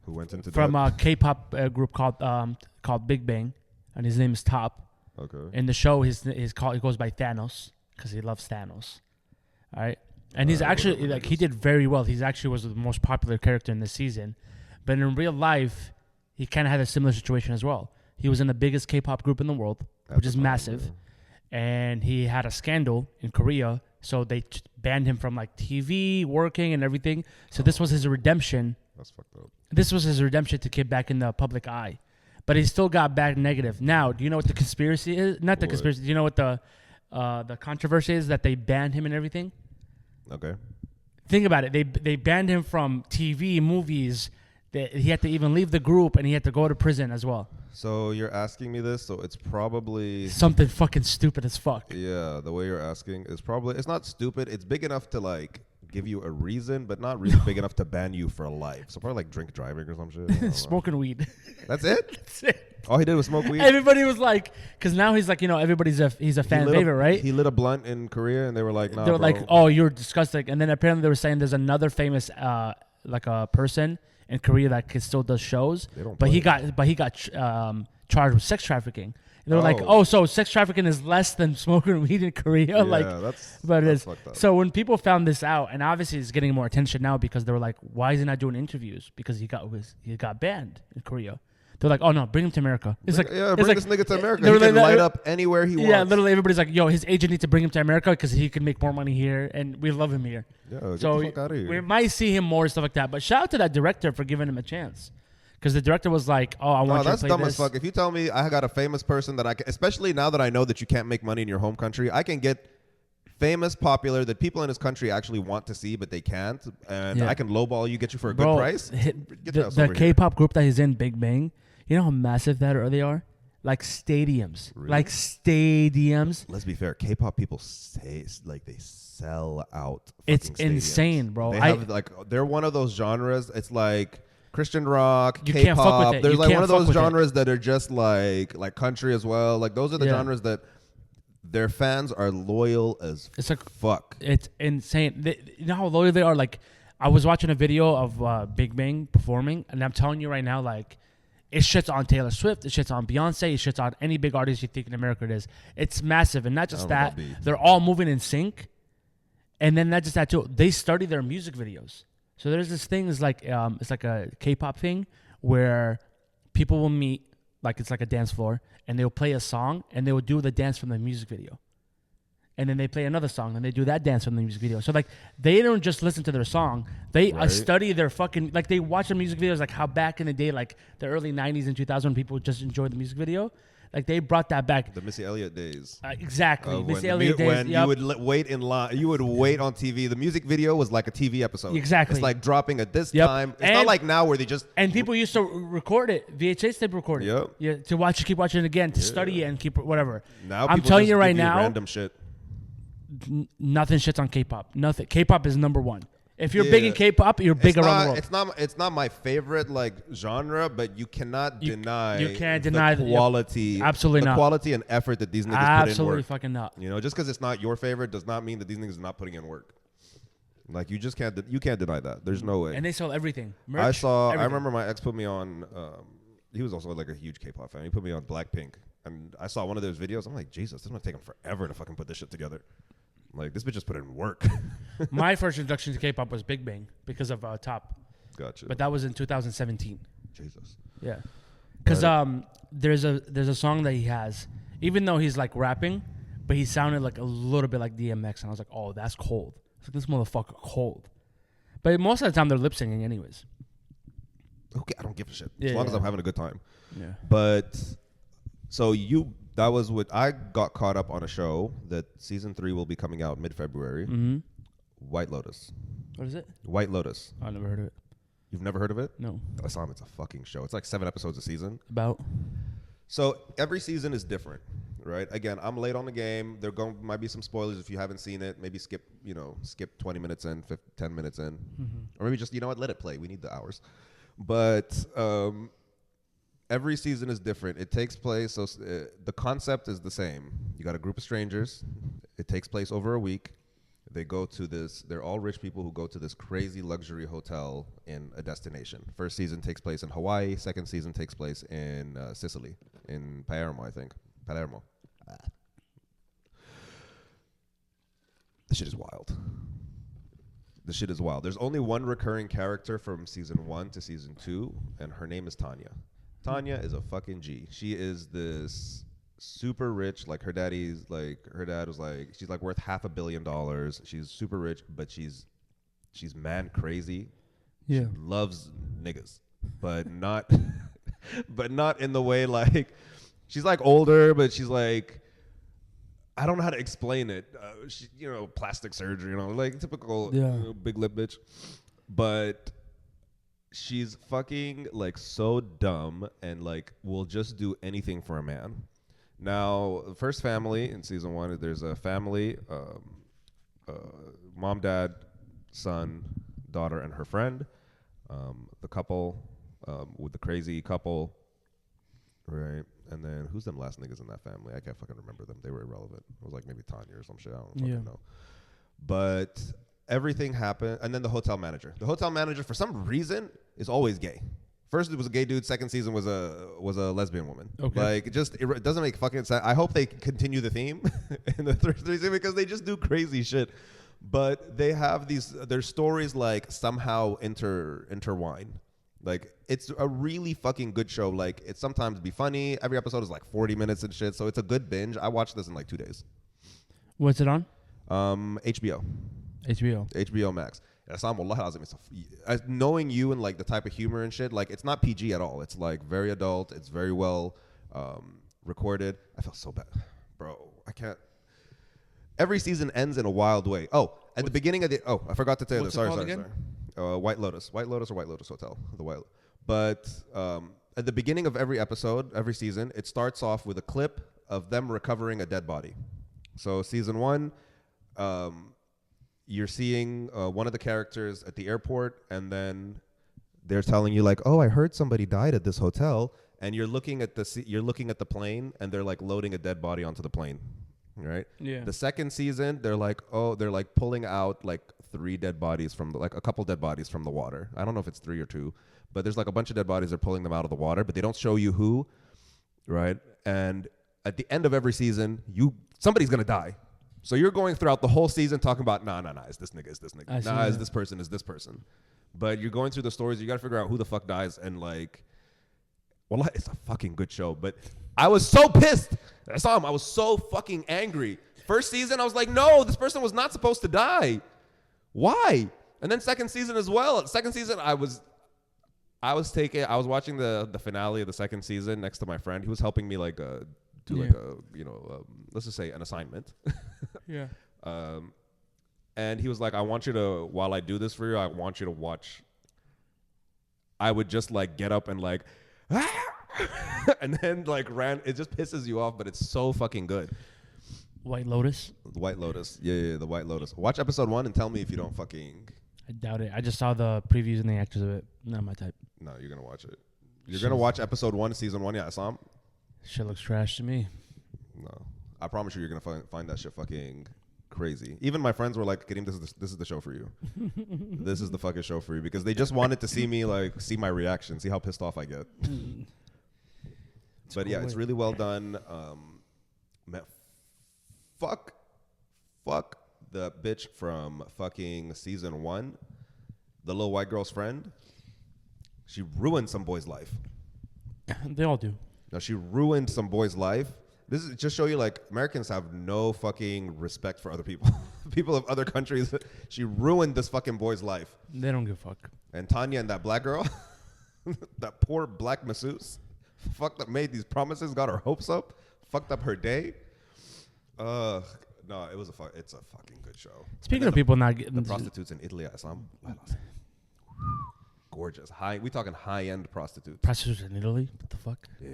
who went into from a K-pop group called Big Bang, and his name is Top. Okay. In the show, he goes by Thanos because he loves Thanos. All right, and he's actually he did very well. He's actually was the most popular character in this season, but in real life, he kind of had a similar situation as well. He was in the biggest K-pop group in the world, which is massive. And he had a scandal in Korea, so they banned him from like TV, working, and everything. So this was his redemption. That's fucked up. This was his redemption to get back in the public eye, but he still got back negative. Now, do you know what the conspiracy is? Not the conspiracy. Do you know what the controversy is that they banned him and everything? Okay. Think about it. They banned him from TV, movies. He had to even leave the group, and he had to go to prison as well. So you're asking me this, so it's probably something fucking stupid as fuck. Yeah, the way you're asking is probably, it's not stupid. It's big enough to like give you a reason, but not really big enough to ban you for life. So probably like drink driving or some shit. Smoking weed. That's it? That's it. All he did was smoke weed? Everybody was like, because now he's like, he's a fan favorite, right? He lit a blunt in Korea, and they were like, nah, they were bro. like, oh, you're disgusting. And then apparently they were saying there's another famous like a person in Korea that still does shows, but he got charged with sex trafficking. And they were like, oh, so sex trafficking is less than smoking weed in Korea? Yeah, that's fucked up. So when people found this out, and obviously it's getting more attention now because they were like, why is he not doing interviews? Because he got banned in Korea. They're like, oh no, bring him to America. Bring this nigga to America. He can light up anywhere he wants. Yeah, literally everybody's like, yo, his agent needs to bring him to America because he can make more money here, and we love him here. Yeah, so get the fuck out of here. We might see him more and stuff like that. But shout out to that director for giving him a chance. Because the director was like, oh, I want you to play this. That's dumb as fuck. If you tell me I got a famous person that I can, especially now that I know that you can't make money in your home country, I can get famous, popular, that people in his country actually want to see, but they can't. And I can lowball you, get you for a good price. The K-pop group that he's in, Big Bang, you know how massive they are? Like stadiums. Really? Like stadiums. Let's be fair. K-pop people say like they sell out. It's stadiums. Insane, bro. They're one of those genres. It's like Christian rock, you K-pop. Can't fuck with it. There's you like one of those genres it. that are just like country as well. Like those are the genres that their fans are loyal as fuck. It's insane. You know how loyal they are? Like I was watching a video of Big Bang performing, and I'm telling you right now, like it shits on Taylor Swift, it shits on Beyonce, it shits on any big artist you think in America it is. It's massive, and not just that, they're all moving in sync. And then not just that too, they study their music videos. So there's this thing, it's like a K-pop thing where people will meet, like it's like a dance floor, and they'll play a song, and they will do the dance from the music video. And then they play another song, and they do that dance from the music video. So, like, they don't just listen to their song. They study their fucking... Like, they watch the music videos, like, how back in the day, like, the early 90s and 2000s, people just enjoyed the music video. Like, they brought that back. The Missy Elliott days. Exactly. Missy Elliott days. When you would wait in line. You would wait on TV. The music video was like a TV episode. Exactly. It's like dropping at this time. It's not like now where they just... And people used to record it. VHS tape record it. Yep. Yeah, to keep watching it again, to study it and keep... Whatever. Now I'm telling you right now... random shit. Nothing shits on K-pop. Nothing. K-pop is number one. If you're big in K-pop, you're big around the world. It's not my favorite like genre, but you cannot deny. You can't deny the quality. Absolutely not. The quality and effort that these niggas put in work. Absolutely fucking not. You know, just because it's not your favorite does not mean that these niggas are not putting in work. Like you just can't. You can't deny that. There's no way. And they sell everything. Merch, everything. I remember my ex put me on. He was also like a huge K-pop fan. He put me on Blackpink, and I saw one of those videos. I'm like, Jesus, this is gonna take him forever to fucking put this shit together. Like, this bitch just put in work. My first introduction to K-pop was Big Bang because of Top. Gotcha. But that was in 2017. Jesus. Yeah. Because there's a song that he has, even though he's like rapping, but he sounded like a little bit like DMX, and I was like, oh, that's cold. It's like, this motherfucker cold. But most of the time they're lip singing anyways. Okay, I don't give a shit. As long as I'm having a good time. Yeah. But so that was what I got caught up on a show that season 3 will be coming out mid-February. Mm-hmm. White Lotus. What is it? White Lotus. I never heard of it. You've never heard of it? No. It's a fucking show. It's like 7 episodes a season. About? So every season is different, right? Again, I'm late on the game. Might be some spoilers if you haven't seen it. Maybe skip 20 minutes in, 10 minutes in. Mm-hmm. Or maybe just, let it play. We need the hours. But every season is different. It takes place, so the concept is the same. You got a group of strangers. It takes place over a week. They go to they're all rich people who go to this crazy luxury hotel in a destination. First season takes place in Hawaii. Second season takes place in Sicily, in Palermo, I think. Palermo. This shit is wild. This shit is wild. There's only one recurring character from season 1 to season 2, and her name is Tanya. Tanya is a fucking G. She is this super rich. Like her dad was like, she's like worth $500 million. She's super rich, but she's man crazy. Yeah. She loves niggas, but not, but not in the way like, she's like older, but she's like, I don't know how to explain it. She, plastic surgery, like typical big lip bitch. But she's fucking like so dumb and like will just do anything for a man. Now, the first family in season 1, there's a family, mom, dad, son, daughter, and her friend. The couple, with the crazy couple, right? And then who's them last niggas in that family? I can't fucking remember them. They were irrelevant. It was like maybe Tanya or some shit. I don't fucking know. But everything happened. And then the hotel manager. The hotel manager, for some reason, is always gay. First it was a gay dude. Second season was a lesbian woman. Okay. Like, it doesn't make fucking sense. I hope they continue the theme in the third season because they just do crazy shit. But they have their stories like somehow intertwine. Like, it's a really fucking good show. Like, it sometimes be funny. Every episode is like 40 minutes and shit. So it's a good binge. I watched this in like 2 days. What's it on? HBO. HBO Max. Knowing you and like the type of humor and shit, like it's not PG at all. It's like very adult. It's very well recorded. I felt so bad, bro. I can't. Every season ends in a wild way. Oh, at the beginning of I forgot to tell you this. Sorry. White Lotus or White Lotus Hotel. But at the beginning of every episode, every season, it starts off with a clip of them recovering a dead body. So season 1, you're seeing one of the characters at the airport, and then they're telling you like, "Oh, I heard somebody died at this hotel," and you're looking at the plane, and they're like loading a dead body onto the plane, right? Yeah. The second season, they're like pulling out like 3 dead bodies from a couple dead bodies from the water. I don't know if it's 3 or 2, but there's like a bunch of dead bodies. They're pulling them out of the water, but they don't show you who, right? And at the end of every season, somebody's gonna die. So you're going throughout the whole season talking about, nah, is this nigga, is this nigga. Nah, is this person, is this person. But you're going through the stories, you got to figure out who the fuck dies. And like, well, it's a fucking good show. But I was so pissed. I saw him. I was so fucking angry. First season, I was like, no, this person was not supposed to die. Why? And then second season as well. Second season, I was watching the finale of the second season next to my friend. He was helping me like do like let's just say an assignment. Yeah. And he was like, while I do this for you, I want you to watch. I would just like get up and like, and then like it just pisses you off, but it's so fucking good. White Lotus? White Lotus. Yeah, the White Lotus. Watch episode 1 and tell me if you don't fucking. I doubt it. I just saw the previews and the actors of it. Not my type. No, you're going to watch it. You're going to watch episode 1, season 1. Yeah, I saw him. Shit looks trash to me. No. I promise you, you're going to find that shit fucking crazy. Even my friends were like, Kareem, this is the show for you. This is the fucking show for you. Because they just wanted to see me, like, see my reaction, see how pissed off I get. But yeah, it's really well done. Man, fuck the bitch from fucking season 1, the little white girl's friend. She ruined some boy's life. They all do. No, she ruined some boy's life. This is just show you like Americans have no fucking respect for other people. People of other countries. She ruined this fucking boy's life. They don't give a fuck. And Tanya and that black girl, that poor black masseuse, fucked up, made these promises, got her hopes up, fucked up her day. No, it's a fucking good show. Speaking of people not getting the prostitutes in Italy, gorgeous. We talking high-end prostitutes. Prostitutes in Italy? What the fuck? Yeah,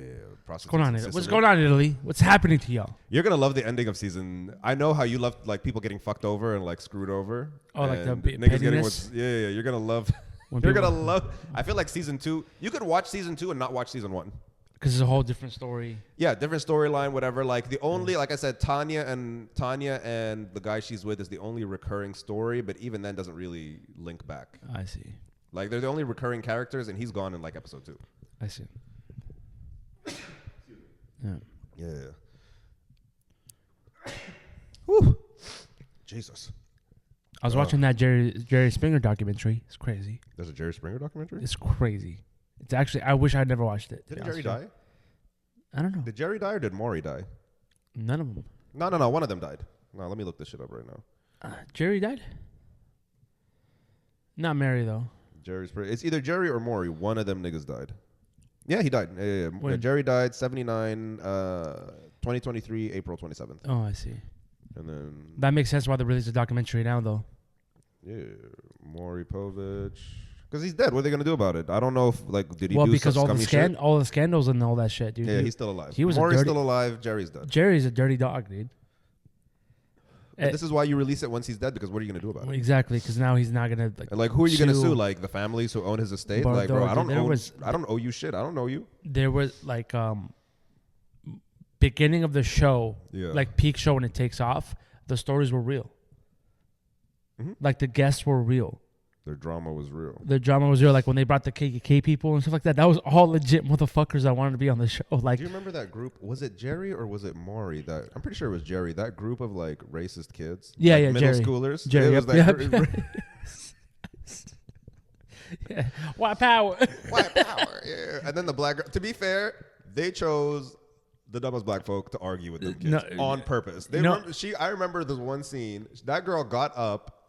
prostitutes. What's going on in Italy? What's happening to y'all? You're gonna love the ending of season. I know how you love like people getting fucked over and like screwed over. Oh, like the niggas getting yeah. You're gonna love. You're gonna love. I feel like season 2. You could watch season 2 and not watch season 1. Because it's a whole different story. Yeah, different storyline, whatever. Like the only, like I said, Tanya and the guy she's with is the only recurring story, but even then doesn't really link back. I see. Like they're the only recurring characters, and he's gone in like episode 2. I see. Yeah. Whew. Jesus. I was watching that Jerry Springer documentary. It's crazy. There's a Jerry Springer documentary? It's crazy. It's actually, I wish I'd never watched it. Didn't Jerry die? I don't know. Did Jerry die or did Maury die? None of them. No. One of them died. No, let me look this shit up right now. Jerry died? Not Mary, though. It's either Jerry or Maury. One of them niggas died. Yeah, he died. Yeah. Jerry died 79, 2023, April 27th. Oh, I see. And then... That makes sense why they released a documentary now, though. Yeah, Maury Povich. Because he's dead. What are they going to do about it? I don't know if, did he do because some scummy shit? all the scandals and all that shit, dude. Yeah, he's still alive. Maury's still alive. Jerry's dead. Jerry's a dirty dog, dude. This is why you release it once he's dead, because what are you going to do about it? Exactly, because now he's not going to... And who are you going to sue? The families who own his estate? Bro, I don't owe you shit. I don't know you. There was, beginning of the show, peak show when it takes off, the stories were real. Mm-hmm. The guests were real. Their drama was real. When they brought the KKK people and stuff like that. That was all legit motherfuckers that wanted to be on the show. Do you remember that group? Was it Jerry or was it Maury? I'm pretty sure it was Jerry. That group of racist kids. Yeah, middle Jerry. Schoolers. Jerry. Yeah. White power. White power. Yeah. And then the black girl. To be fair, they chose the dumbest black folk to argue with them kids on purpose. I remember this one scene. That girl got up.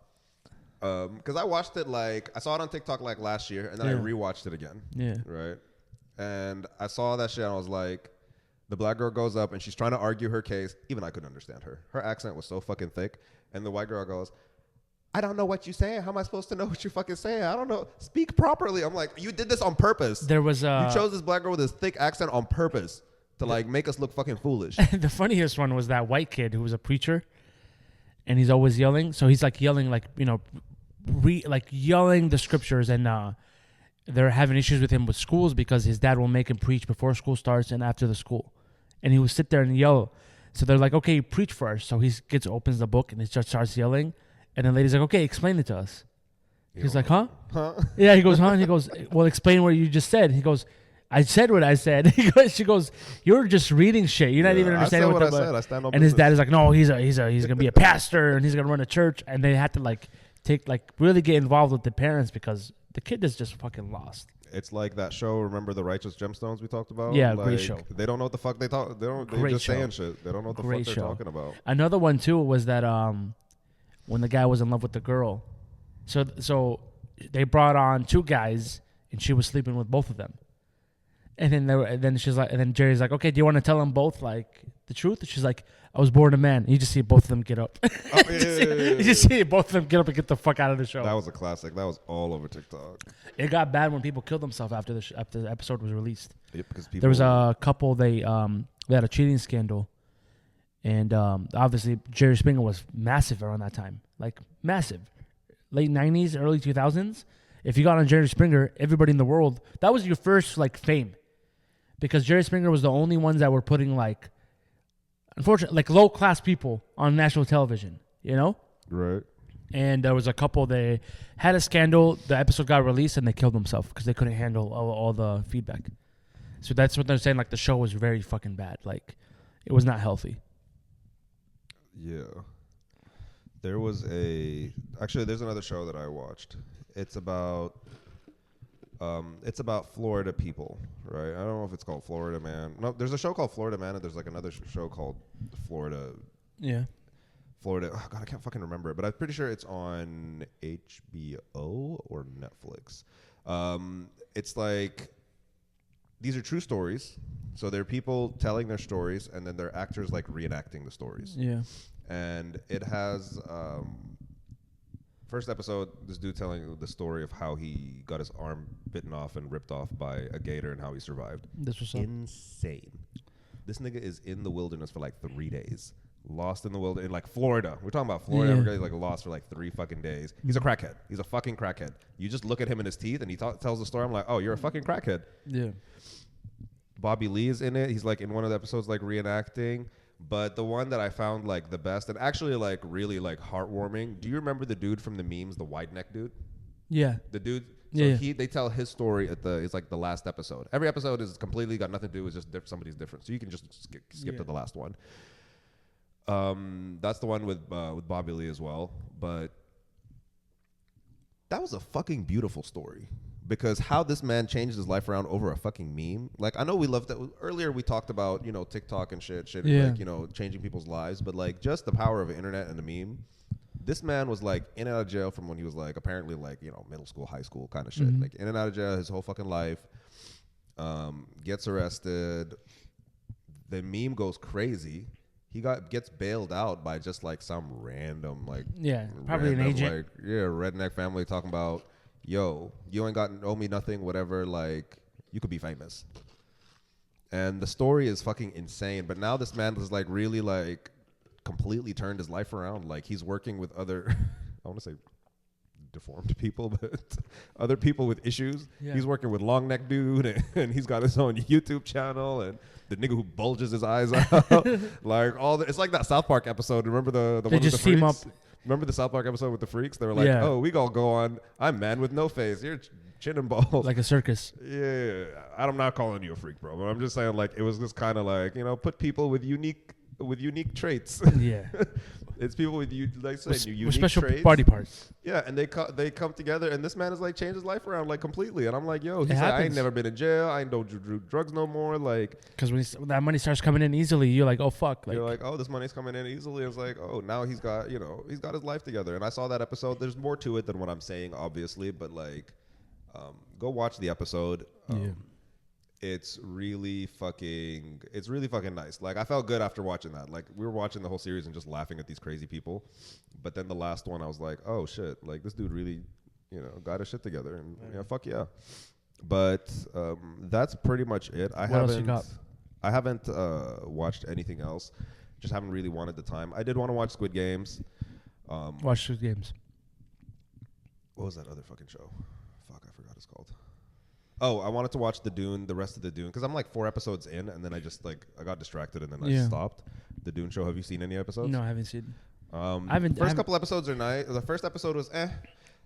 Because I watched it I saw it on TikTok last year, and then I rewatched it again. Yeah. Right. And I saw that shit, and I was like, the black girl goes up, and she's trying to argue her case. Even I couldn't understand her. Her accent was so fucking thick. And the white girl goes, I don't know what you're saying. How am I supposed to know what you're fucking saying? I don't know. Speak properly. I'm like, you did this on purpose. There was you chose this black girl with this thick accent on purpose to make us look fucking foolish. The funniest one was that white kid who was a preacher, and he's always yelling. So he's yelling yelling the scriptures, and they're having issues with him with schools because his dad will make him preach before school starts and after the school, and he would sit there and yell. So they're like, okay, preach first. So he opens the book and he just starts yelling, and the lady's like, okay, explain it to us. He's like, huh? Yeah, he goes, huh? And he goes, well, explain what you just said. He goes, I said what I said. She goes, you're just reading shit. You're not even understanding what I said. I stand on and his dad is like, no, he's gonna be a pastor and he's gonna run a church, and they had to really get involved with the parents because the kid is just fucking lost. It's like that show. Remember the Righteous Gemstones we talked about? Yeah, great show. They don't know what the fuck they talk. They're just saying shit. They don't know what the fuck they're talking about. Another one too was that when the guy was in love with the girl, so they brought on two guys and she was sleeping with both of them, and then Jerry's like, okay, do you want to tell them both the truth? And she's like, I was born a man. You just see both of them get up. You just see both of them get up and get the fuck out of the show. That was a classic. That was all over TikTok. It got bad when people killed themselves after the episode was released. Yep, because there was a couple. They had a cheating scandal, and obviously Jerry Springer was massive around that time, massive, late 90s, early 2000s. If you got on Jerry Springer, everybody in the world, that was your first fame, because Jerry Springer was the only ones that were putting unfortunately, low class people on national television, Right. And there was a couple, they had a scandal, the episode got released, and they killed themselves because they couldn't handle all the feedback. So that's what they're saying, the show was very fucking bad. It was not healthy. Yeah. There's another show that I watched. It's about Florida people, right? I don't know if it's called Florida Man. No, there's a show called Florida Man, and there's another show called Florida. Yeah. Florida. Oh God, I can't fucking remember it, but I'm pretty sure it's on HBO or Netflix. It's these are true stories. So they're people telling their stories, and then they're actors reenacting the stories. Yeah. And it has first episode, this dude telling the story of how he got his arm bitten off and ripped off by a gator and how he survived. This was insane. This nigga is in the wilderness for 3 days. Lost in the wilderness in Florida. We're talking about Florida. Yeah. Everybody's lost for 3 fucking days. He's a crackhead. He's a fucking crackhead. You just look at him in his teeth and he tells the story. I'm like, oh, you're a fucking crackhead. Yeah. Bobby Lee is in it. He's in one of the episodes reenacting. But the one that I found the best and actually really heartwarming. Do you remember the dude from the memes, the wide neck dude? Yeah. The dude. So they tell his story it's the last episode. Every episode is completely got nothing to do with just somebody's different. So you can just skip to the last one. That's the one with Bobby Lee as well. But that was a fucking beautiful story. because how this man changed his life around over a fucking meme. Like, I know we loved that. Earlier we talked about, you know, TikTok and shit, Yeah. like, you know, changing people's lives. But, like, just the power of the internet and the meme. This man was, like, in and out of jail from when he was, like, apparently, like, you know, middle school, high school kind of shit. Mm-hmm. Like, in and out of jail his whole fucking life. Gets arrested. The meme goes crazy. He gets bailed out by just, like, some random, like... Yeah, probably an agent. Like, yeah, redneck family talking about... Yo, you ain't owe me nothing, whatever, like, you could be famous. And the story is fucking insane. But now this man has, like, really, like, completely turned his life around. Like, he's working with other, I want to say deformed people, but other people with issues. Yeah. He's working with long neck dude, and he's got his own YouTube channel, and the nigga who bulges his eyes out. Like, it's like that South Park episode. Remember the they one just with the team up. Remember the South Park episode with the freaks? They were like, oh, we gonna go on. I'm man with no face. You're chin and balls. Like a circus. Yeah. I'm not calling you a freak, bro. But I'm just saying, like, it was just kind of like, you know, put people with unique traits. Yeah. It's people with unique special traits. body parts. Yeah, and they come together, and this man has, like, changed his life around, like, completely. And I'm like, yo, he's like, I ain't never been in jail. I ain't don't do drugs no more. Like, because when that money starts coming in easily, you're like, oh fuck. You're like, oh, this money's coming in easily. It's like, oh, now he's got his life together. And I saw that episode. There's more to it than what I'm saying, obviously, but, like, go watch the episode. Yeah. It's really fucking nice. Like, I felt good after watching that. Like, we were watching the whole series and just laughing at these crazy people. But then the last one, I was like, oh shit, like, this dude really, you know, got his shit together. And yeah, fuck yeah. But that's pretty much it. What else you got? I haven't watched anything else. Just haven't really wanted the time. I did want to watch Squid Games. Watch Squid Games. What was that other fucking show? Fuck, I forgot what it's called. Oh, I wanted to watch the rest of the Dune, because I'm like 4 episodes in, and then I just, like, I got distracted, and then I stopped. The Dune show. Have you seen any episodes? No, I haven't seen. First couple episodes are nice. The first episode was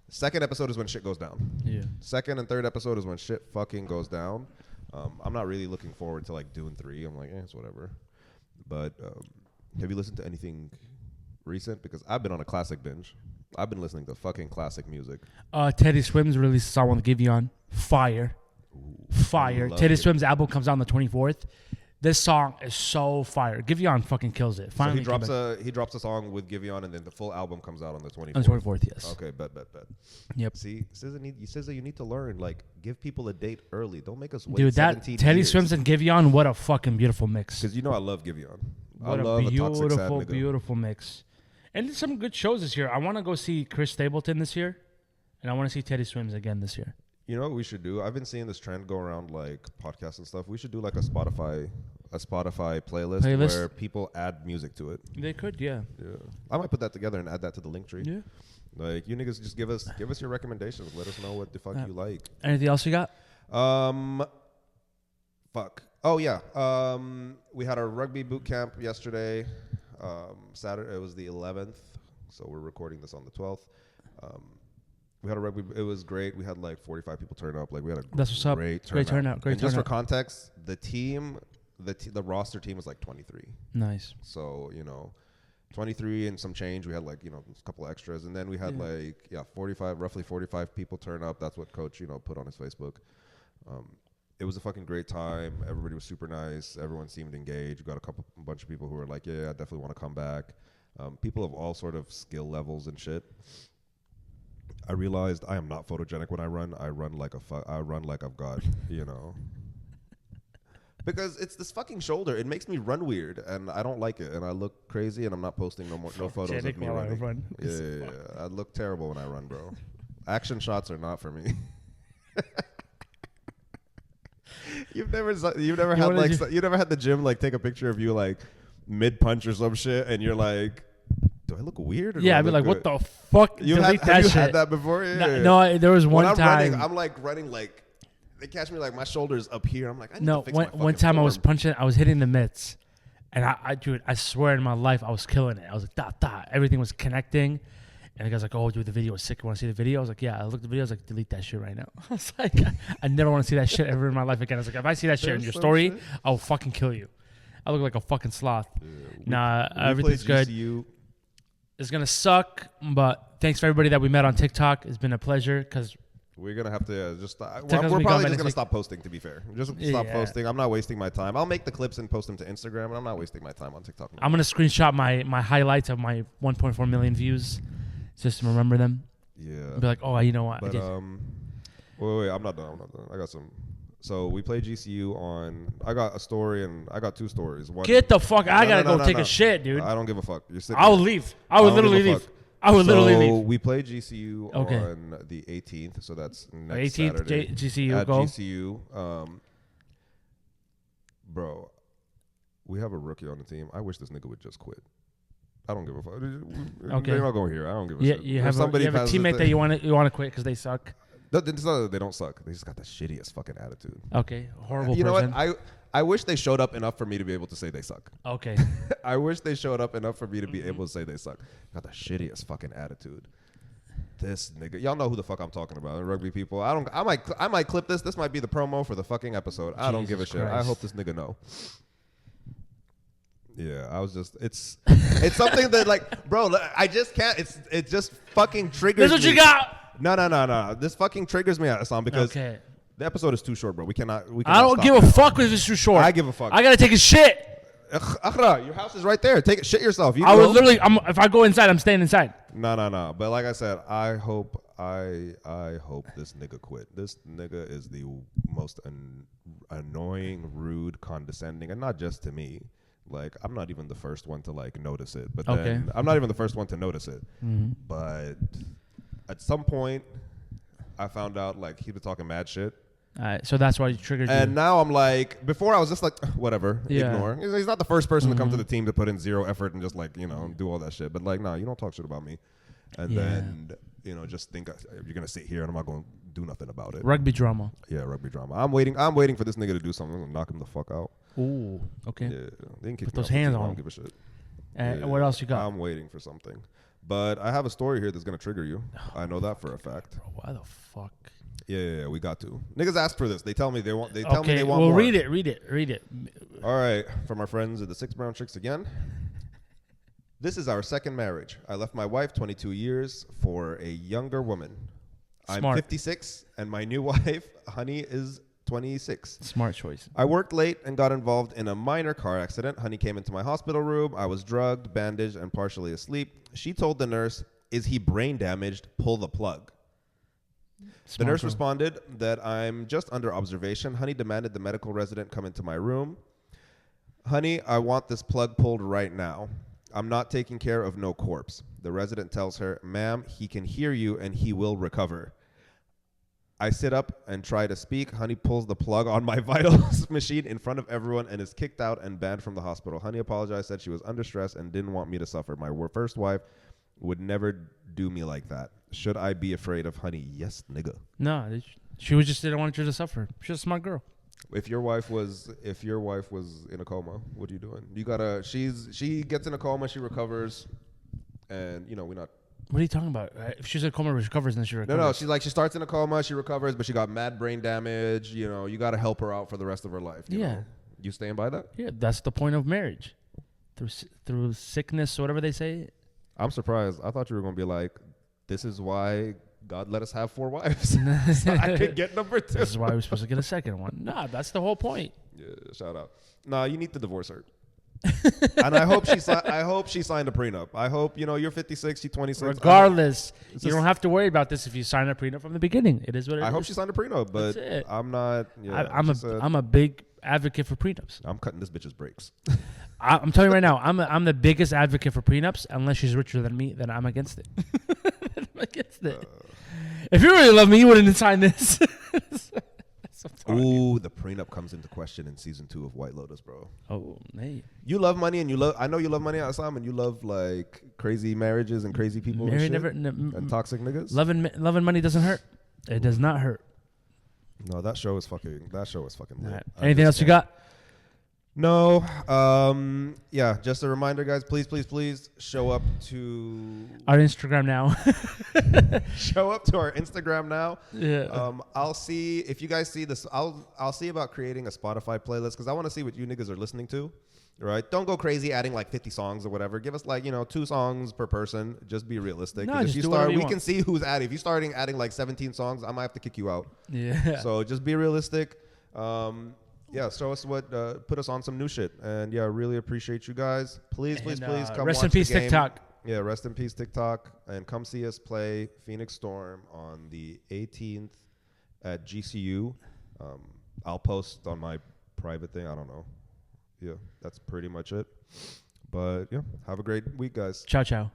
Second episode is when shit goes down. Yeah. Second and third episode is when shit fucking goes down. I'm not really looking forward to, like, Dune 3. I'm like, it's whatever. But have you listened to anything recent? Because I've been on a classic binge. I've been listening to fucking classic music. Teddy Swims released a song with Giveon. Fire. Fire. Teddy Swims' album comes out on the 24th. This song is so fire. Giveon fucking kills it. Finally, so he drops a song with Giveon, and then the full album comes out on the 24th. On the 24th, yes. Okay, bet. Yep. See, SZA, you need to learn. Like, give people a date early. Don't make us wait. Dude, that Teddy Swims and Giveon, what a fucking beautiful mix. Because you know I love Giveon. What a beautiful mix. And some good shows this year. I want to go see Chris Stapleton this year, and I want to see Teddy Swims again this year. You know what we should do? I've been seeing this trend go around, like, podcasts and stuff. We should do, like, a Spotify playlist where people add music to it. They could, yeah. I might put that together and add that to the link tree. Yeah. Like, you niggas just give us your recommendations. Let us know what the fuck you like. Anything else you got? Fuck. Oh yeah. We had our rugby boot camp yesterday. Saturday. It was the 11th, so we're recording this on the 12th. We had a rugby. It was great. We had like 45 people turn up. Like, we had a great turnout. Great turnout. Just for context, the roster team was like 23. Nice. So, 23 and some change. We had like, a couple extras, and then we had roughly 45 people turn up. That's what Coach, put on his Facebook. It was a fucking great time. Everybody was super nice. Everyone seemed engaged. We got a bunch of people who were like, yeah, I definitely want to come back. People of all sort of skill levels and shit. I realized I am not photogenic when I run. I run like I've got, because it's this fucking shoulder. It makes me run weird, and I don't like it. And I look crazy, and I'm not posting no photos of me running. Yeah. I look terrible when I run, bro. Action shots are not for me. You've never had the gym like take a picture of you like mid punch or some shit, and you're like, do I look weird? Or yeah, I'd be like, what the fuck? Have you had that before? Yeah. No, there was one time. I'm like running like they catch me like my shoulders up here. I'm like, I need to fix my fucking one time form. I was punching, I was hitting the mitts, and I swear in my life I was killing it. I was like, da da, everything was connecting. And the guy's like, oh, dude, the video was sick. You want to see the video? I was like, yeah. I looked at the video. I was like, delete that shit right now. I was like, I never want to see that shit ever in my life again. I was like, if I see that shit in your story, I'll fucking kill you. I look like a fucking sloth. Everything's good. It's going to suck, but thanks for everybody that we met on TikTok. It's been a pleasure because We're gonna have to just. We're us probably become just gonna NXT. stop posting. To be fair, just stop posting. I'm not wasting my time. I'll make the clips and post them to Instagram, and I'm not wasting my time on TikTok. I'm gonna screenshot my highlights of my 1.4 million views, just to remember them. Yeah. Be like, oh, you know what? But wait, I'm not done. I got some. So we played GCU on. I got a story and I got two stories. One, Get the fuck! I gotta go take a shit, dude. I don't give a fuck. You're sitting. I'll leave. I would literally leave. I would literally leave. We played GCU on the 18th, so that's next 18th Saturday. GCU at go. GCU. Bro, we have a rookie on the team. I wish this nigga would just quit. I don't give a fuck. Okay. They're not going here. I don't give a shit. You have a teammate that you want to quit because they suck. It's not that they don't suck. They just got the shittiest fucking attitude. Okay, horrible. You person. know what? I wish they showed up enough for me to be able to say they suck. Okay. I wish they showed up enough for me to be able to say they suck. Got the shittiest fucking attitude. This nigga, y'all know who the fuck I'm talking about, rugby people. I might clip this. This might be the promo for the fucking episode. I don't give a shit. I hope this nigga know. Yeah, I was just. It's something that like, bro. I just can't. It just fucking triggers. This is what me. you got. No. This fucking triggers me, Assam, because the episode is too short, bro. We cannot. I don't give a fuck if it's too short. I give a fuck. I gotta take a shit. Akhra, your house is right there. Take it. Shit yourself. I would literally. If I go inside, I'm staying inside. No. But like I said, I hope this nigga quit. This nigga is the most annoying, rude, condescending, and not just to me. Like, I'm not even the first one to like notice it. But then I'm not even the first one to notice it. Mm-hmm. But at some point, I found out like he was talking mad shit. So that's why you triggered. And now I'm like, before I was just like, whatever, ignore. He's not the first person to come to the team to put in zero effort and just like, do all that shit. But like, nah, you don't talk shit about me. And then, just think you're going to sit here and I'm not going to do nothing about it. Rugby drama. Yeah, rugby drama. I'm waiting for this nigga to do something. I'm going to knock him the fuck out. Ooh, okay. Yeah, they can kick Put those hands on him. I don't give a shit. And what else you got? I'm waiting for something. But I have a story here that's going to trigger you. I know that for a fact. Bro, why the fuck? Yeah, we got to. Niggas ask for this. They tell me they want. They tell me they want more. more. Read it. All right, from our friends at the Six Brown Chicks again. This is our second marriage. I left my wife 22 years for a younger woman. Smart. I'm 56, and my new wife, Honey, is 26. Smart choice. I worked late and got involved in a minor car accident. Honey came into my hospital room. I was drugged, bandaged, and partially asleep. She told the nurse, "Is he brain damaged? Pull the plug." The nurse responded that I'm just under observation. Honey demanded the medical resident come into my room. "Honey, I want this plug pulled right now. I'm not taking care of no corpse." The resident tells her, "Ma'am, he can hear you and he will recover." I sit up and try to speak. Honey pulls the plug on my vitals machine in front of everyone and is kicked out and banned from the hospital. Honey apologized, said she was under stress and didn't want me to suffer. My first wife would never do me like that. Should I be afraid of Honey? Yes, nigga. No, she was just didn't want you to suffer. She's a smart girl. If your wife was in a coma, what are you doing? She gets in a coma, she recovers, and we're not. What are you talking about? If she's in a coma, she recovers, and then she recovers. No. She starts in a coma, she recovers, but she got mad brain damage. You got to help her out for the rest of her life. You know? You staying by that? Yeah, that's the point of marriage. Through sickness, or whatever they say. I'm surprised. I thought you were gonna be like, this is why God let us have 4 wives, so I could get number 2. This is why we're supposed to get a second one. Nah, that's the whole point. Yeah, shout out. Nah, you need to divorce her. And I hope she signed a prenup. I hope you're 56, she's 26. Regardless, you don't have to worry about this if you sign a prenup from the beginning. It is what it is. I hope she signed a prenup, but I'm not. Yeah, I'm a big advocate for prenups. I'm cutting this bitch's brakes. I'm telling you right now, I'm the biggest advocate for prenups. Unless she's richer than me, then I'm against it. I'm against it. If you really love me, you wouldn't sign this. Ooh, the prenup comes into question in season 2 of White Lotus, bro. Oh, hey. You love money, and I know you love money, Assam, and you love like crazy marriages and crazy people and shit, and toxic niggas. Loving money doesn't hurt. It does not hurt. No, that show is fucking lit. Right. Anything else you got? No. Yeah, just a reminder, guys, please show up to our Instagram now. Show up to our Instagram now. Yeah. I'll see if you guys see this. I'll see about creating a Spotify playlist because I want to see what you niggas are listening to. right? Don't go crazy adding like 50 songs or whatever. Give us like, 2 songs per person. Just be realistic. No, 'Cause just if you do start, whatever you we want. can see who's adding. If you starting adding like 17 songs, I might have to kick you out. Yeah. So just be realistic. Yeah, show us put us on some new shit. And yeah, really appreciate you guys. Please come rest in watch the peace, game. TikTok. Yeah, rest in peace, TikTok. And come see us play Phoenix Storm on the 18th at GCU. I'll post on my private thing. I don't know. Yeah, that's pretty much it. But yeah, have a great week, guys. Ciao, ciao.